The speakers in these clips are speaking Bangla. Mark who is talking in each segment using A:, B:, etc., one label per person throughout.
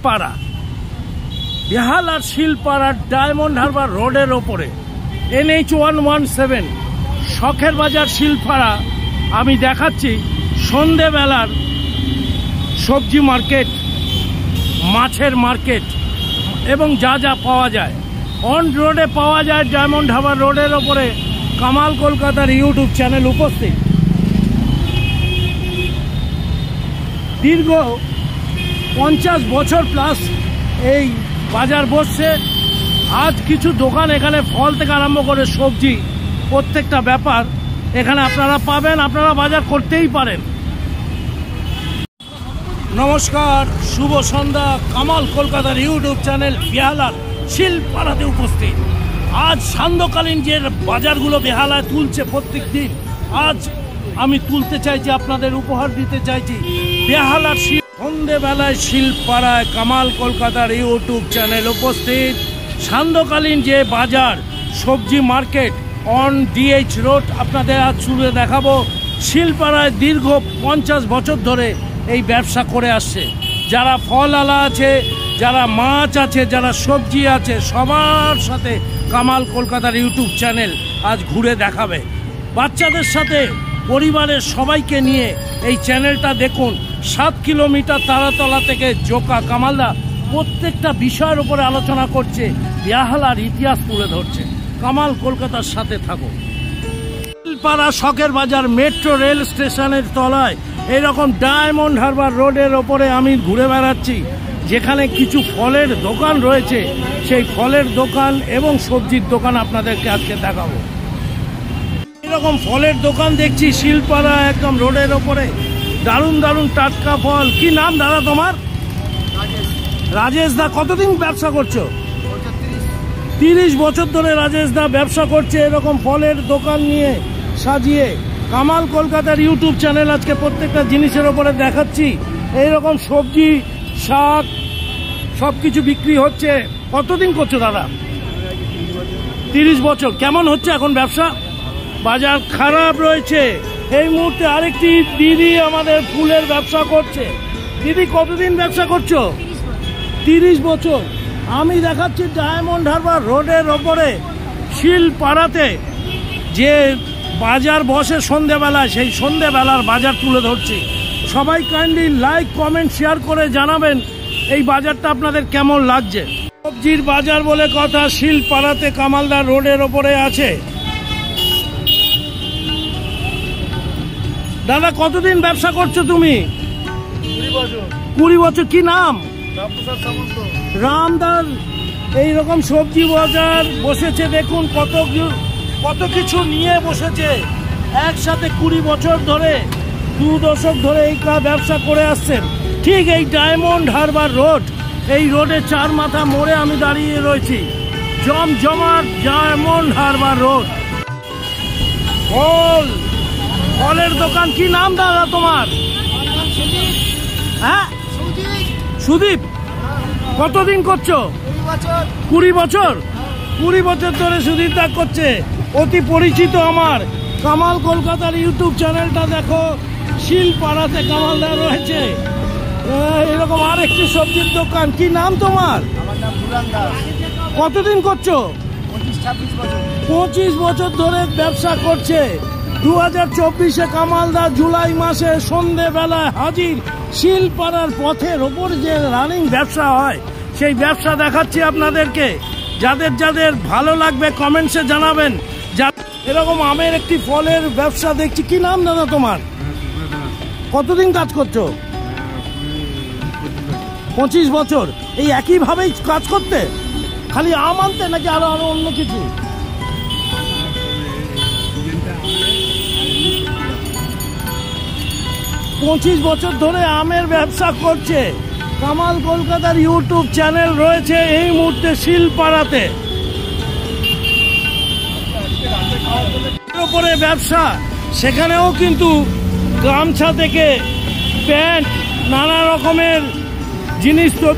A: শিলপাড়া, বেহালার শিলপাড়ার ডায়মন্ড হারবার রোডের ওপরে NH 117 শখের বাজার শিলপাড়া। আমি দেখাচ্ছি সন্ধেবেলার সবজি মার্কেট, মাছের মার্কেট এবং যা যা পাওয়া যায় অন রোডে পাওয়া যায়। ডায়মন্ড হারবার রোডের ওপরে কামাল কলকাতার ইউটিউব চ্যানেল উপস্থিত। দীর্ঘ 50 বছর প্লাস এই বাজার বসছে। আজ কিছু দোকান এখানে ফল থেকে আরম্ভ করে সবজি প্রত্যেকটা ব্যাপার এখানে আপনারা পাবেন, আপনারা বাজার করতেই পারেন। নমস্কার, শুভ সন্ধ্যা। কামাল কলকাতার ইউটিউব চ্যানেল বেহালার শিলপাড়াতে উপস্থিত। আজ সান্ধ্যকালীন যে বাজারগুলো বেহালায় তুলছে প্রত্যেক দিন, আজ আমি তুলতে চাইছি, আপনাদের উপহার দিতে চাইছি। বেহালার সন্ধ্যেবেলায় শিলপাড়ায় কামাল কলকাতার ইউটিউব চ্যানেল উপস্থিত। সান্ধ্যকালীন যে বাজার সবজি মার্কেট অন DH রোড আপনাদের আজ তুলে দেখাবো। শিলপাড়ায় দীর্ঘ 50 বছর ধরে এই ব্যবসা করে আসছে। যারা ফল আলা আছে, যারা মাছ আছে, যারা সবজি আছে, সবার সাথে কামাল কলকাতার ইউটিউব চ্যানেল আজ ঘুরে দেখাবে। বাচ্চাদের সাথে পরিবারের সবাইকে নিয়ে এই চ্যানেলটা দেখুন। 7 কিলোমিটার তারাতলা থেকে জোকা কামালদা প্রত্যেকটা বিষয়ের উপরে আলোচনা করছে, বেহালার ইতিহাস তুলে ধরছে। কামাল কলকাতার সাথে থাকো। শিলপাড়া শখের বাজার মেট্রো রেল স্টেশনের তলায় এরকম ডায়মন্ড হারবার রোডের ওপরে আমি ঘুরে বেড়াচ্ছি, যেখানে কিছু ফলের দোকান রয়েছে। সেই ফলের দোকান এবং সবজির দোকান আপনাদেরকে আজকে দেখাবো। এরকম ফলের দোকান দেখছি শিলপাড়া একদম রোডের ওপরে। দারুণ দারুণ টাটকা ফল। কি নাম দাদা তোমার? রাজেশ দা। কতদিন ব্যবসা করছো? 30 বছর ধরে রাজেশ দা ব্যবসা করছে এরকম ফলের দোকান নিয়ে সাজিয়ে। কামাল কলকাতার ইউটিউব চ্যানেল আজকে প্রত্যেকটা জিনিসের ওপরে দেখাচ্ছি। এইরকম সবজি, শাক সব কিছু বিক্রি হচ্ছে। কতদিন করছো দাদা? 30 বছর। কেমন হচ্ছে এখন ব্যবসা? বাজার খারাপ রয়েছে এই মুহূর্তে। আরেকটি দিদি আমাদের ফুলের ব্যবসা করছে। দিদি কতদিন ব্যবসা করছো? 30 বছর। আমি দেখাচ্ছি ডায়মন্ড হারবার রোডের ওপরে শিলপাড়াতে যে বাজার বসে সন্ধেবেলায়, সেই সন্ধেবেলার বাজার তুলে ধরছি। সবাই কাইন্ডলি লাইক, কমেন্ট, শেয়ার করে জানাবেন এই বাজারটা আপনাদের কেমন লাগছে। সবজির বাজার বলে কথা, শিলপাড়াতে কামালদার রোডের ওপরে আছে। দাদা কতদিন ব্যবসা করছো তুমি? 20 বছর। কি নাম? রামদার। এইরকম সবজি বাজার বসেছে দেখুন, কত কিছু নিয়ে বসেছে একসাথে। 20 বছর ধরে, 2 দশক ধরে এই ব্যবসা করে আসছেন। ঠিক এই ডায়মন্ড হারবার রোড, এই রোডে 4 মাথা মোড়ে আমি দাঁড়িয়ে রয়েছি। জমজমাট ডায়মন্ড হারবার রোড। ফলের দোকান। কি নাম দাদা তোমার? হ্যাঁ, সুদীপ। কতদিন করছো? 20 বছর। 20 বছর ধরে সুদীপ দা করছে। অতি পরিচিত আমার। কামাল কলকাতার ইউটিউব চ্যানেলটা দেখো। শিলপাড়াতে কামালদা রয়েছে। এরকম আরেকটি সবজির দোকান। কি নাম তোমার? কতদিন করছো? 25 বছর ধরে ব্যবসা করছে। 2024-এ কামালদা জুলাই মাসে সন্ধেবেলায় হাজির। শিলপাড়ার পথের ওপর যে রানিং ব্যবসা হয়, সেই ব্যবসা দেখাচ্ছি আপনাদেরকে। যাদের যাদের ভালো লাগবে কমেন্টসে জানাবেন। এরকম আমের একটি ফলের ব্যবসা দেখছি। কি নাম দাদা তোমার? কতদিন কাজ করছো? 25 বছর। এই একইভাবেই কাজ করতে? খালি আম আনতে নাকি আরো অন্য কিছু? পঁচিশ বছর ধরে আমের ব্যবসা করছে। কামাল কলকাতার ইউটিউব চ্যানেল রয়েছে এই মুহূর্তে শিলপাড়াতে। উপরে ব্যবসা, সেখানেও কিন্তু গামছা থেকে প্যান্ট, নানা রকমের জিনিস তো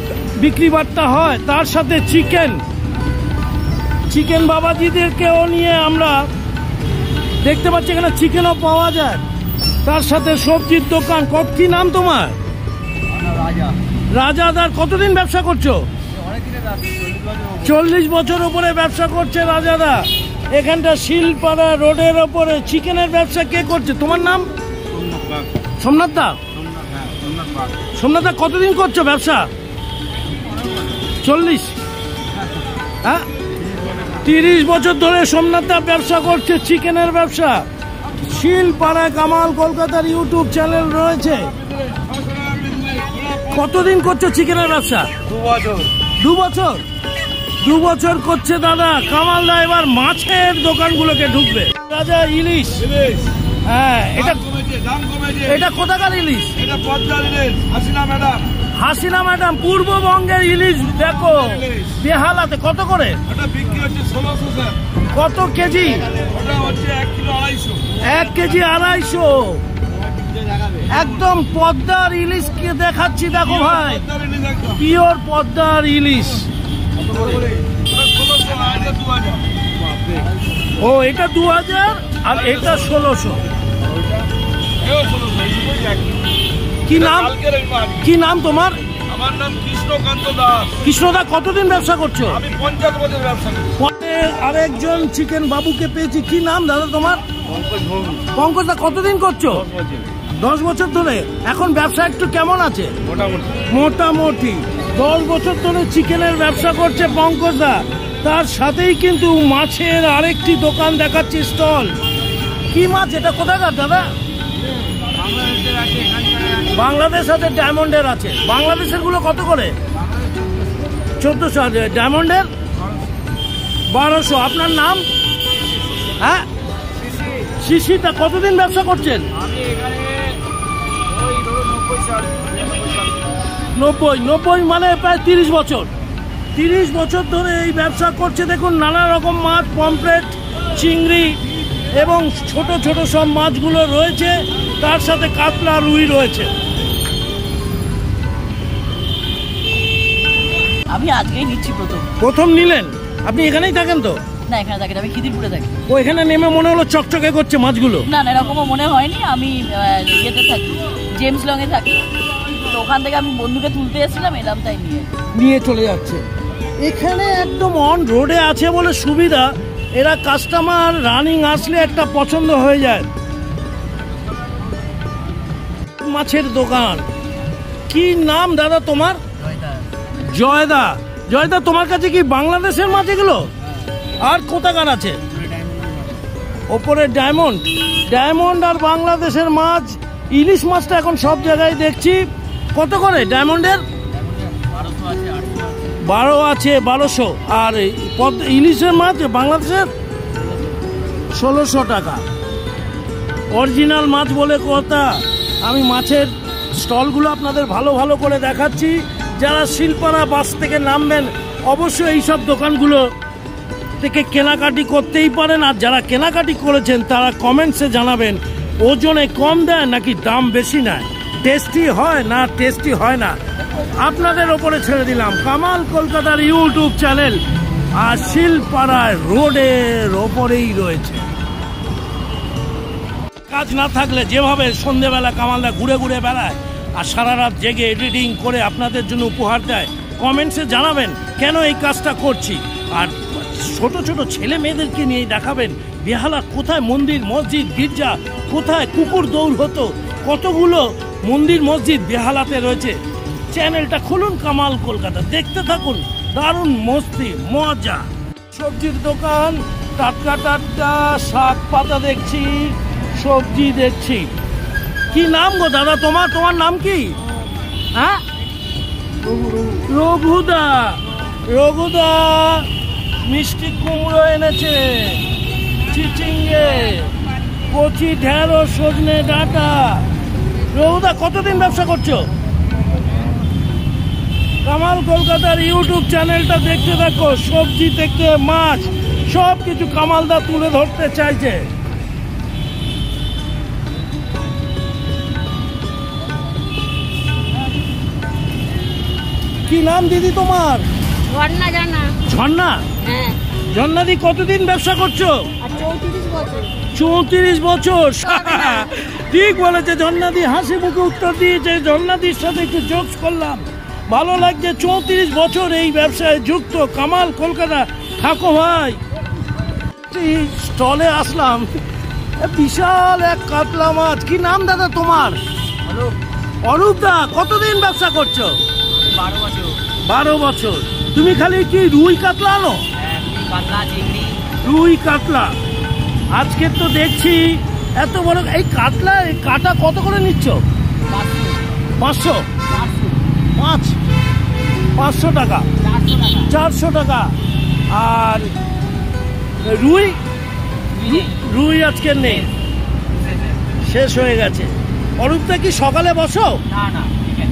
A: বিক্রি বাট্টা হয়। তার সাথে চিকেন বাবাজিদেরকেও নিয়ে আমরা দেখতে পাচ্ছি। এখানে চিকেনও পাওয়া যায়। তার সাথে সবজির দোকান। কি নাম তোমার? রাজাদার কতদিন ব্যবসা করছো? 40 বছর উপরে ব্যবসা করছে রাজাদা। এখানটা শিলপাড়া রোডের ওপরে চিকেনের ব্যবসা কে করছে? তোমার নাম? সোমনাথ দা। সোমনাথ দা কতদিন করছো ব্যবসা? 40? হ্যাঁ, 30 বছর ধরে সোমনাথ দা ব্যবসা করছে চিকেনের ব্যবসা। শিলপাড়া কামাল কলকাতার ইউটিউব চ্যানেল রয়েছে। কতদিন করছো চিকেনের ব্যবসা? 2 বছর। 2 বছর করছে দাদা। কামাল দা এবার মাছের দোকানগুলোকে ঢুকবে। রাজা ইলিশ, হ্যাঁ, এটা কোথাকার ইলিশ? হাসিনা ম্যাডাম পূর্ববঙ্গের ইলিশ। দেখো বেহালাতে কত করে? কত কেজি? 1 কেজি 250। একদম পদ্মার ইলিশ কে দেখাচ্ছি, দেখো ভাই, পিওর পদ্মার ইলিশ। ও এটা 2000 আর এটা 1600। কি নাম? কি নাম তোমার?
B: আমার নাম কৃষ্ণকান্ত দাস।
A: কৃষ্ণদা কতদিন ব্যবসা করছো?
B: আমি 50 বছর ব্যবসা করছি।
A: আরেকজন চিকেন বাবুকে পেয়েছি। কি নাম দাদা তোমার? পঙ্কজ দা কতদিন করছো? 10 বছর ধরে। এখন ব্যবসা একটু কেমন আছে? মোটামুটি 10 বছর ধরে চিকেনের ব্যবসা করছে পঙ্কজ দা। তার সাথেই কিন্তু মাছের আরেকটি দোকান দেখাচ্ছি, স্টল। কি মাছ এটা? কোথাকার দাদা? বাংলাদেশ আছে, ডায়মন্ডের আছে। বাংলাদেশের গুলো কত করে? 1400 আছে। ডায়মন্ডের 1200। আপনার নাম? হ্যাঁ, শিশিটা কতদিন ব্যবসা করছেন? 90 মানে প্রায় 30 বছর। 30 বছর ধরে এই ব্যবসা করছে। দেখুন নানা রকম মাছ, পমফ্রেট, চিংড়ি এবং ছোট ছোট সব মাছগুলো রয়েছে। তার সাথে কাতলা, রুই রয়েছে।
C: আমি আজকেই নিচ্ছি
A: প্রথম নিলেন? আপনি এখানেই থাকেন তো?
C: না, এখানে থাকি, আমি খিদিরপুরে থাকি।
A: ও, এখানে নেমে মনে হলো চকচকে করছে মাছগুলো।
C: না না, এরকমও মনে হয়নি। আমি ইয়েতে থাকি, জেমস লং এ থাকি। তো ওখান থেকে আমি বন্ধুকে তুলতে এসেছিলাম, এলাম, তাই নিয়ে
A: চলে যাচ্ছে। এখানে একদম অন রোডে আছে বলে সুবিধা। এরা কাস্টমার রানিং আসলে একটা পছন্দ হয়ে যায়। মাছের দোকান। কি নাম দাদা তোমার? জয়দা। জয়দা তোমার কাছে কি বাংলাদেশের মাছ এগুলো? আর কোথাকার আছে? ওপরে ডায়মন্ড। ডায়মন্ড আর বাংলাদেশের মাছ। ইলিশ মাছটা এখন সব জায়গায় দেখছি। কত করে ডায়মন্ডের? 12 আছে, 1200। আর ইলিশের মাছ বাংলাদেশের 1600 টাকা। অরিজিনাল মাছ বলে কথা। আমি মাছের স্টলগুলো আপনাদের ভালো ভালো করে দেখাচ্ছি। যারা শিলপাড়া বাস থেকে নামবেন অবশ্যই এইসব দোকানগুলো থেকে কেনাকাটি করতেই পারেন। আর যারা কেনাকাটি করেছেন তারা কমেন্টসে জানাবেন ওজনে কম দেয় নাকি দাম বেশি নেয়, টেস্টি হয় না টেস্টি হয় না, আপনাদের ওপরে ছেড়ে দিলাম। কামাল কলকাতার ইউটিউব চ্যানেল আর শিলপাড়ায় রোডের ওপরেই রয়েছে। কাজ না থাকলে যেভাবে সন্ধেবেলা কামালদা ঘুরে ঘুরে বেড়ায় আর সারা রাত জেগে এডিটিং করে আপনাদের জন্য উপহার দেয়, কমেন্টসে জানাবেন কেন এই কাজটা করছি। আর ছোট ছোট ছেলে মেয়েদেরকে নিয়ে দেখাবেন বেহালা কোথায় মন্দির, মসজিদ, গির্জা, কোথায় কুকুর দৌড় হতো, কতগুলো মন্দির মসজিদ বেহালাতে রয়েছে। চ্যানেলটা খুলুন কামাল কলকাতা, দেখতে থাকুন, দারুণ মস্তি মজা। সবজির দোকান, টাটকা টাটকা শাক পাতা দেখছি, সবজি দেখছি। কি নাম গো দাদা তোমার? তোমার নাম কি? হ্যাঁ, রঘুদা। রঘুদা মিষ্টি কুমড়ো এনেছে, চিচিঙ্গে, কচি ঢেঁড়স, সজনে ডাঁটা। রঘুদা কতদিন ব্যবসা করছো? কামাল কলকাতার ইউটিউব চ্যানেলটা দেখতে থাকো। সবজি থেকে মাছ সব কিছু কামালদা তুলে ধরতে চাইছে। কি নাম দিদি তোমার?
D: ঝর্ণা। জানা
A: ঝর্ণা?
D: হ্যাঁ।
A: ঝর্ণাদি কতদিন ব্যবসা করছো?
D: 34 বছর।
A: 34 বছর। ঠিক বলেছে ঝর্ণাদি, হাসি মুখে উত্তর দিয়েছে। ঝর্ণাদির সাথে একটু জোকস করলাম। ভালো লাগছে, 34 বছর এই ব্যবসায় যুক্ত। কামাল কলকাতা, থাকো ভাই। স্টলে আসলাম, বিশাল এক কাতলা মাছ। কি নাম দাদা তোমার? অরূপ দা, কতদিন ব্যবসা করছো? 12 বছর। তুমি খালি কি রুই কাতলা আনো? রুই কাতলা। আজকে তো দেখছি এত বড় এই কাতলা, কাটা কত করে নিচ্ছ? 500। মাছ 500 টাকা, 400 টাকা। আর রুই? রুই আজকে নেই, শেষ হয়ে গেছে। অরূপটা কি সকালে বসো?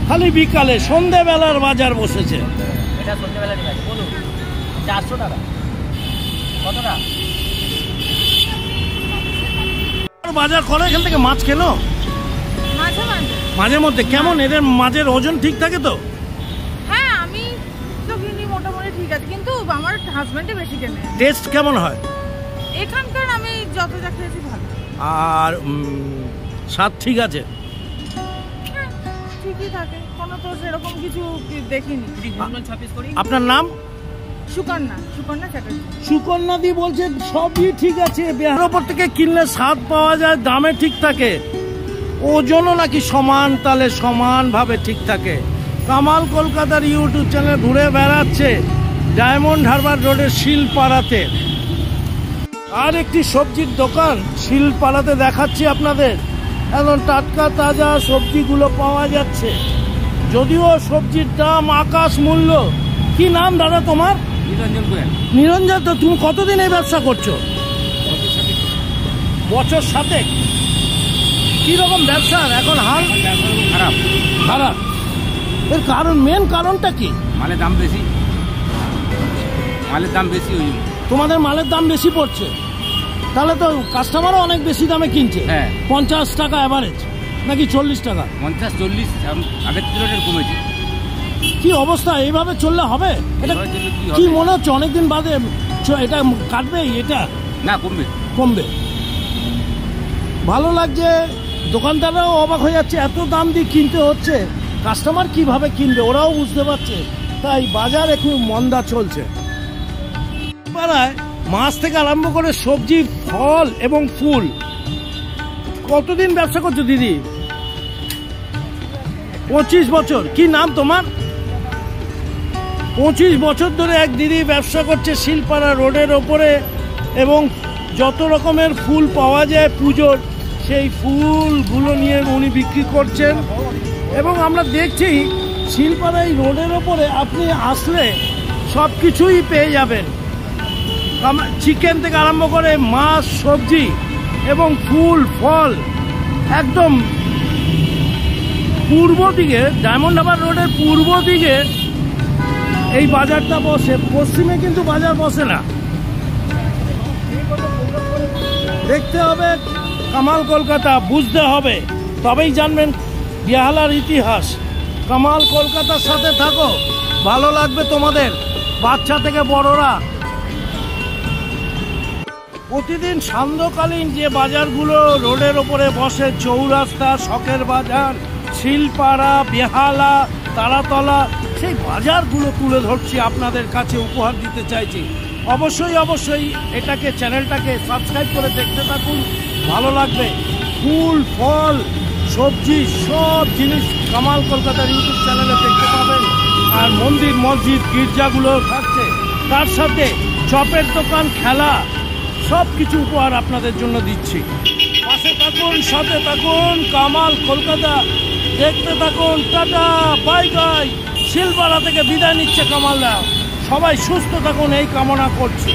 A: খালি বিকালে, সন্ধ্যেবেলার বাজার বসেছে। বাজার করে এখান থেকে মাছ কেনো? মাঝে মধ্যে। কেমন এদের মাছের ওজন ঠিক থাকে তো?
E: হ্যাঁ, আমি তো কিনি মোটামুটি ঠিক আছে, কিন্তু আমার হাজবেন্ডে বেশি কেনে।
A: টেস্ট কেমন হয়
E: এখানকার? আমি যত যা খেয়েছি ভালো।
A: আর স্বাদ ঠিক আছে?
E: হ্যাঁ, ঠিকই থাকে, কোনো তো সেরকম কিছু দেখিনি।
A: আপনার নাম?
E: সুকন্যা চ্যাটার্জি।
A: সুকন্যা দি বলছে সবই ঠিক আছে, বিহার ওপর থেকে কিনলে স্বাদ পাওয়া যায়, দামে ঠিক থাকে, ওজনও নাকি সমান তালে সমানভাবে ঠিক থাকে। কামাল কলকাতার ইউটিউব চ্যানেল ঘুরে বেড়াচ্ছে ডায়মন্ড হারবার রোডের শিলপাড়াতে। আর একটি সবজির দোকান শিলপাড়াতে দেখাচ্ছি আপনাদের। এখন টাটকা তাজা সবজিগুলো পাওয়া যাচ্ছে, যদিও সবজির দাম আকাশ মূল্য। কি নাম দাদা তোমার? নিরঞ্জন। তো তুমি কতদিন এই ব্যবসা করছো? বছর 7। কি রকম ব্যবসার এখন হাল? খারাপ। এর কারণ, মেন কারণটা কি?
F: মালের দাম বেশি।
A: তোমাদের মালের দাম বেশি পড়ছে, তাহলে তো কাস্টমারও অনেক বেশি দামে কিনছে।
F: হ্যাঁ।
A: 50 টাকা অ্যাভারেজ নাকি 40 টাকা?
F: 50-40 আগের তুলনায় কমেছে।
A: কি অবস্থা? এইভাবে চললে হবে? এটা কি মনে হচ্ছে অনেকদিন বাদে এটা কাটবে? এটা
F: না,
A: কমবে। ভালো লাগছে, দোকানদাররাও অবাক হয়ে যাচ্ছে, এত দাম দিয়ে কিনতে হচ্ছে, কাস্টমার কিভাবে কিনবে ওরাও বুঝতে পারছে। তাই বাজার একটু মন্দা চলছে। পাড়ায় মাছ থেকে আরম্ভ করে সবজি, ফল এবং ফুল। কতদিন ব্যবসা করছো দিদি? 25 বছর। কি নাম তোমার? 25 বছর ধরে এক দিদি ব্যবসা করছে শিলপাড়া রোডের ওপরে, এবং যত রকমের ফুল পাওয়া যায় পুজোর, সেই ফুলগুলো নিয়ে উনি বিক্রি করছেন। এবং আমরা দেখছি শিলপাড়া এই রোডের ওপরে আপনি আসলে সব কিছুই পেয়ে যাবেন, চিকেন থেকে আরম্ভ করে মাছ, সবজি এবং ফুল ফল। একদম পূর্ব দিকে, ডায়মন্ড হারবার রোডের পূর্ব দিকে এই বাজারটা বসে, পশ্চিমে কিন্তু বাজার বসে না। দেখতে হবে কামাল কলকাতা, বুঝতে হবে, তবেই জানবেন বেহালার ইতিহাস। কামাল কলকাতার সাথে থাকো, ভালো লাগবে তোমাদের, বাচ্চা থেকে বড়রা। প্রতিদিন সান্ধ্যকালীন যে বাজারগুলো রোডের ওপরে বসে, চৌরাস্তা, শখের বাজার, শিলপাড়া, বেহালা, তারাতলা, সেই বাজারগুলো তুলে ধরছি আপনাদের কাছে, উপহার দিতে চাইছি। অবশ্যই এটাকে, চ্যানেলটাকে সাবস্ক্রাইব করে দেখতে থাকুন, ভালো লাগবে। ফুল ফল সবজি সব জিনিস কামাল কলকাতার ইউটিউব চ্যানেলে দেখতে পাবেন। আর মন্দির, মসজিদ, গির্জাগুলো থাকছে, তার সাথে চপের দোকান, খেলা, সব কিছু উপহার আপনাদের জন্য দিচ্ছি। পাশে থাকুন, সাথে থাকুন, কামাল কলকাতা দেখতে থাকুন। Tata, bye bye. শিলপাড়া থেকে বিদায় নিচ্ছে কামালদা। সবাই সুস্থ থাকুন এই কামনা করছি।